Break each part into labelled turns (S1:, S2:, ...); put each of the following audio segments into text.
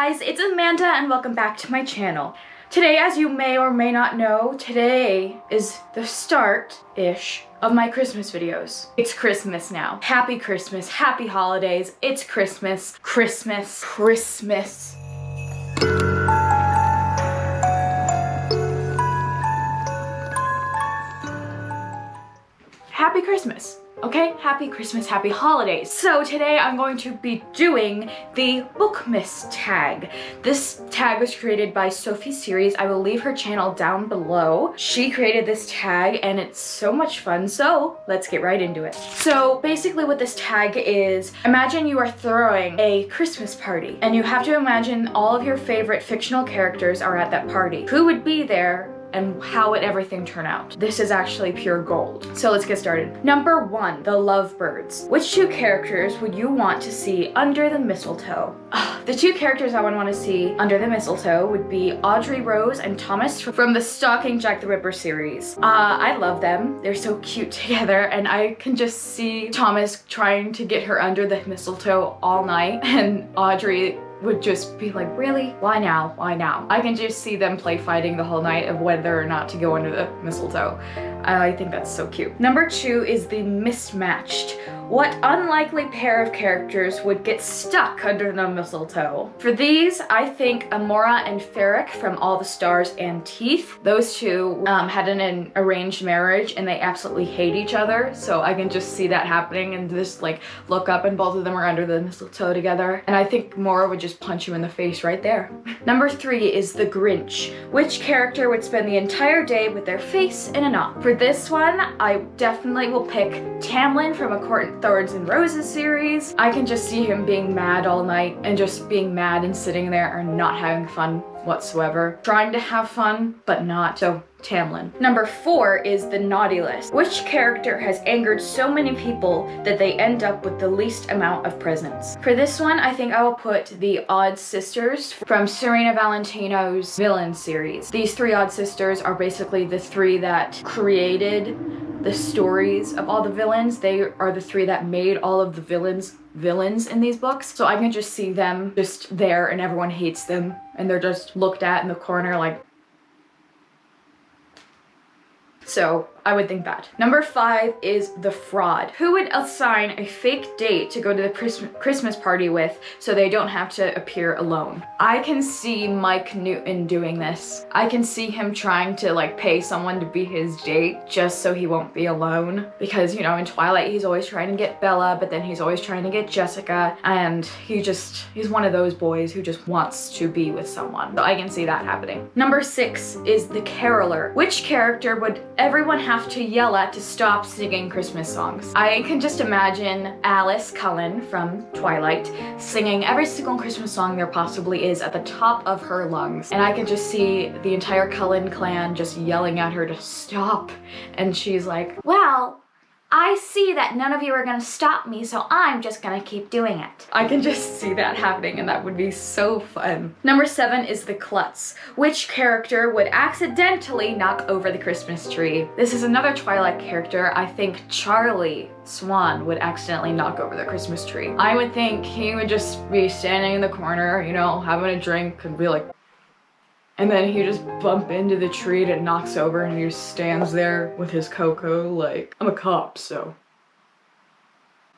S1: guys, it's Amanda and welcome back to my channel. Today, as you may or may not know, today is the start-ish of my Christmas videos. It's Christmas now. Happy Christmas, happy holidays, it's Christmas, Christmas, Christmas. Happy Christmas. Okay, happy Christmas, happy holidays. So today I'm going to be doing the Bookmas tag. This tag was created by Sophie series. I will leave her channel down below. She created this tag and it's so much fun, so let's get right into it. So basically what this tag is, imagine you are throwing a Christmas party and you have to imagine all of your favorite fictional characters are at that party. Who would be there? And how would everything turn out? This is actually pure gold. So let's get started. Number 1, the lovebirds. Which two characters would you want to see under the mistletoe? The two characters I would want to see under the mistletoe would be Audrey Rose and Thomas from the Stalking Jack the Ripper series. I love them. They're so cute together and I can just see Thomas trying to get her under the mistletoe all night and Audrey would just be like, really? Why now? Why now? I can just see them play fighting the whole night of whether or not to go under the mistletoe. I think that's so cute. Number 2 is the mismatched. What unlikely pair of characters would get stuck under the mistletoe? For these, I think Amora and Ferric from All the Stars and Teeth. Those two had an arranged marriage and they absolutely hate each other. So I can just see that happening and just like look up and both of them are under the mistletoe together. And I think Mora would just punch you in the face right there. Number 3 is the Grinch. Which character would spend the entire day with their face in a knot? For this one, I definitely will pick Tamlyn from A Court Thorns and Roses series. I can just see him being mad all night and just being mad and sitting there and not having fun whatsoever. Trying to have fun, but not. So Tamlyn. Number 4 is the naughty list. Which character has angered so many people that they end up with the least amount of presents? For this one, I think I will put the Odd Sisters from Serena Valentino's Villain series. These 3 Odd Sisters are basically the 3 that created the stories of all the villains. They are the 3 that made all of the villains in these books. So I can just see them just there and everyone hates them and they're just looked at in the corner like. So I would think that. Number 5 is the fraud. Who would assign a fake date to go to the Christmas party with so they don't have to appear alone? I can see Mike Newton doing this. I can see him trying to like pay someone to be his date just so he won't be alone. Because, you know, in Twilight he's always trying to get Bella, but then he's always trying to get Jessica, and he's one of those boys who just wants to be with someone. So I can see that happening. Number 6 is the caroler. Which character would everyone have to yell at to stop singing Christmas songs? I can just imagine Alice Cullen from Twilight singing every single Christmas song there possibly is at the top of her lungs. And I can just see the entire Cullen clan just yelling at her to stop. And she's like, well, I see that none of you are gonna stop me, so I'm just gonna keep doing it. I can just see that happening and that would be so fun. Number 7 is the klutz. Which character would accidentally knock over the Christmas tree? This is another Twilight character. I think Charlie Swan would accidentally knock over the Christmas tree. I would think he would just be standing in the corner, you know, having a drink and be like, and then he just bump into the tree and it knocks over and he just stands there with his cocoa like, I'm a cop, so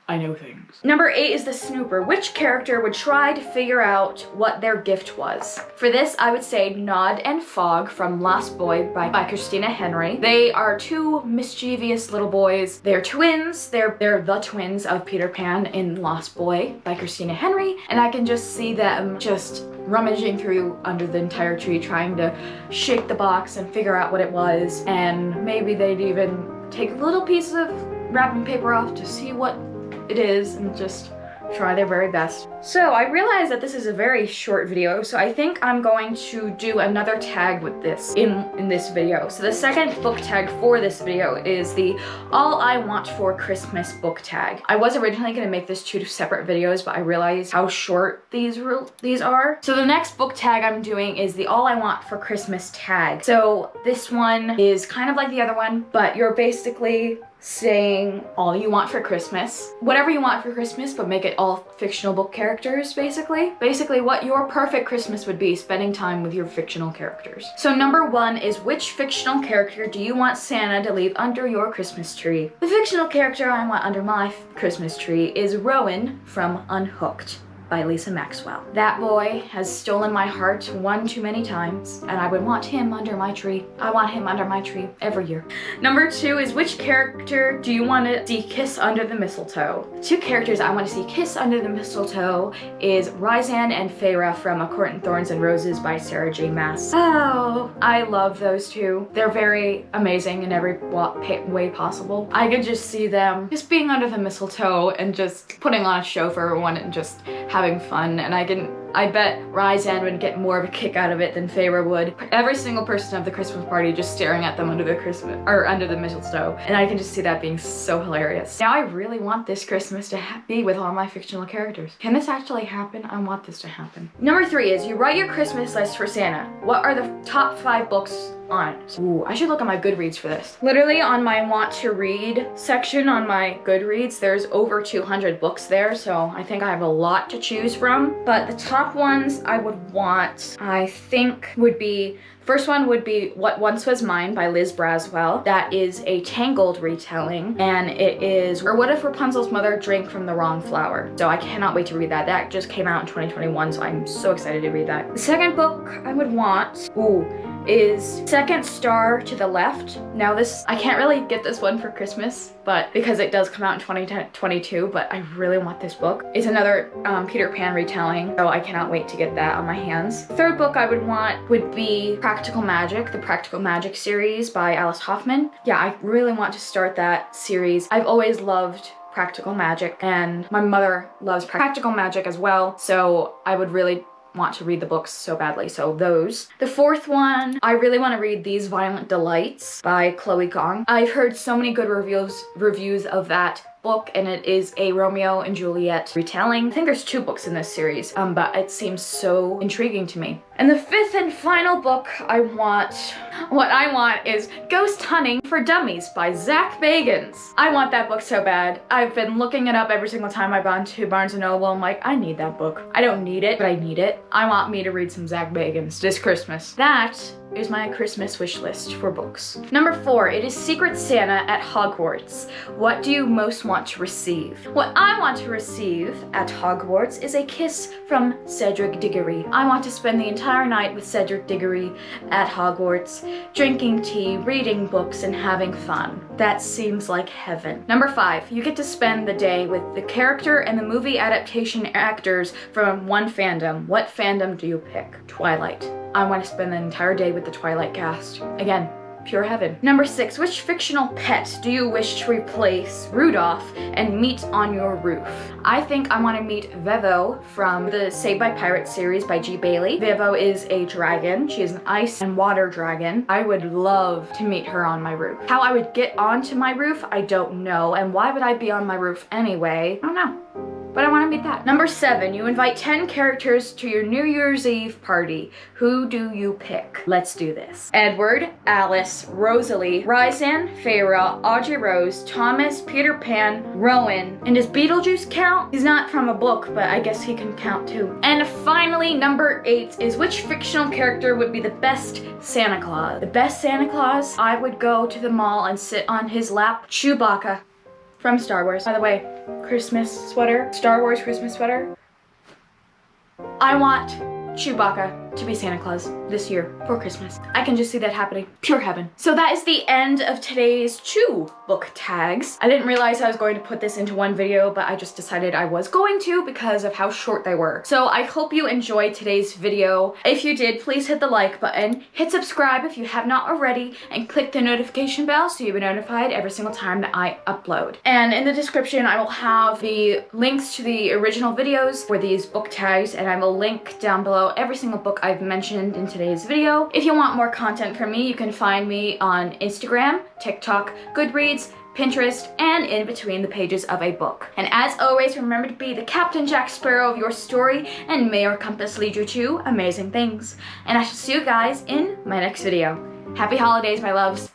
S1: I know things. Number 8 is the snooper. Which character would try to figure out what their gift was? For this, I would say Nod and Fog from Lost Boy by Christina Henry. They are 2 mischievous little boys. They're twins. They're the twins of Peter Pan in Lost Boy by Christina Henry. And I can just see them just rummaging through under the entire tree trying to shake the box and figure out what it was. And maybe they'd even take a little piece of wrapping paper off to see what it is and just try their very best. So I realized that this is a very short video, so I think I'm going to do another tag with this in this video. So the second book tag for this video is the All I Want for Christmas book tag. I was originally going to make this 2 separate videos, but I realized how short these are. So the next book tag I'm doing is the All I Want for Christmas tag. So this one is kind of like the other one, but you're basically saying all you want for Christmas. Whatever you want for Christmas, but make it all fictional book characters, basically. Basically what your perfect Christmas would be, spending time with your fictional characters. So number 1 is, which fictional character do you want Santa to leave under your Christmas tree? The fictional character I want under my Christmas tree is Rowan from Unhooked by Lisa Maxwell. That boy has stolen my heart one too many times, and I would want him under my tree. I want him under my tree every year. Number 2 is, which character do you want to see kiss under the mistletoe? The 2 characters I want to see kiss under the mistletoe is Rysand and Feyre from A Court in Thorns and Roses by Sarah J. Maas. Oh, I love those 2. They're very amazing in every way possible. I could just see them just being under the mistletoe and just putting on a show for everyone and just having fun, and I bet Rysand would get more of a kick out of it than Feyre would. Every single person of the Christmas party just staring at them under the mistletoe, and I can just see that being so hilarious. Now I really want this Christmas to be with all my fictional characters. Can this actually happen? I want this to happen. Number 3 is, you write your Christmas list for Santa. What are the top 5 books on it? Ooh, I should look at my GoodReads for this. Literally on my want to read section on my GoodReads, there's over 200 books there, so I think I have a lot to choose from. But the top ones I would want, I think, would be, first one would be What Once Was Mine by Liz Braswell. That is a Tangled retelling, and it is, or What If Rapunzel's Mother Drank from the Wrong Flower. So I cannot wait to read that. That just came out in 2021, so I'm so excited to read that. The second book I would want, is Second Star to the Left. Now this, I can't really get this one for Christmas, but because it does come out in 2022, but I really want this book. It's another Peter Pan retelling, so I cannot wait to get that on my hands. Third book I would want would be Practical Magic, the Practical Magic series by Alice Hoffman. Yeah, I really want to start that series. I've always loved Practical Magic, and my mother loves Practical Magic as well, so I would really want to read the books so badly, so those. The fourth one, I really want to read These Violent Delights by Chloe Gong. I've heard so many good reviews of that book, and it is a Romeo and Juliet retelling. I think there's 2 books in this series, but it seems so intriguing to me. And the 5th and final book I want, is Ghost Hunting for Dummies by Zach Bagans. I want that book so bad. I've been looking it up every single time I've gone to Barnes & Noble. I'm like, I need that book. I don't need it, but I need it. I want me to read some Zach Bagans this Christmas. That is my Christmas wish list for books. Number 4, it is Secret Santa at Hogwarts. What do you most want to receive? What I want to receive at Hogwarts is a kiss from Cedric Diggory. I want to spend the entire night with Cedric Diggory at Hogwarts, drinking tea, reading books, and having fun. That seems like heaven. Number 5, you get to spend the day with the character and the movie adaptation actors from one fandom. What fandom do you pick? Twilight. I want to spend the entire day with the Twilight cast. Again, pure heaven. Number 6, which fictional pet do you wish to replace Rudolph and meet on your roof? I think I want to meet Vevo from the Saved by Pirates series by G. Bailey. Vevo is a dragon. She is an ice and water dragon. I would love to meet her on my roof. How I would get onto my roof, I don't know. And why would I be on my roof anyway? I don't know. But I want to meet that. Number 7, you invite 10 characters to your New Year's Eve party. Who do you pick? Let's do this. Edward, Alice, Rosalie, Rysand, Feyre, Audrey Rose, Thomas, Peter Pan, Rowan. And does Beetlejuice count? He's not from a book, but I guess he can count too. And finally, number 8 is, which fictional character would be the best Santa Claus? The best Santa Claus? I would go to the mall and sit on his lap. Chewbacca from Star Wars. By the way, Christmas sweater, Star Wars Christmas sweater. I want Chewbacca to be Santa Claus this year for Christmas. I can just see that happening. Pure heaven. So that is the end of today's 2 book tags. I didn't realize I was going to put this into one video, but I just decided I was going to because of how short they were. So I hope you enjoyed today's video. If you did, please hit the like button, hit subscribe if you have not already, and click the notification bell so you'll be notified every single time that I upload. And in the description, I will have the links to the original videos for these book tags, and I will link down below every single book I've mentioned in today's video. If you want more content from me, you can find me on Instagram, TikTok, GoodReads, Pinterest, and in between the pages of a book. And as always, remember to be the Captain Jack Sparrow of your story, and may your compass lead you to amazing things. And I shall see you guys in my next video. Happy holidays, my loves.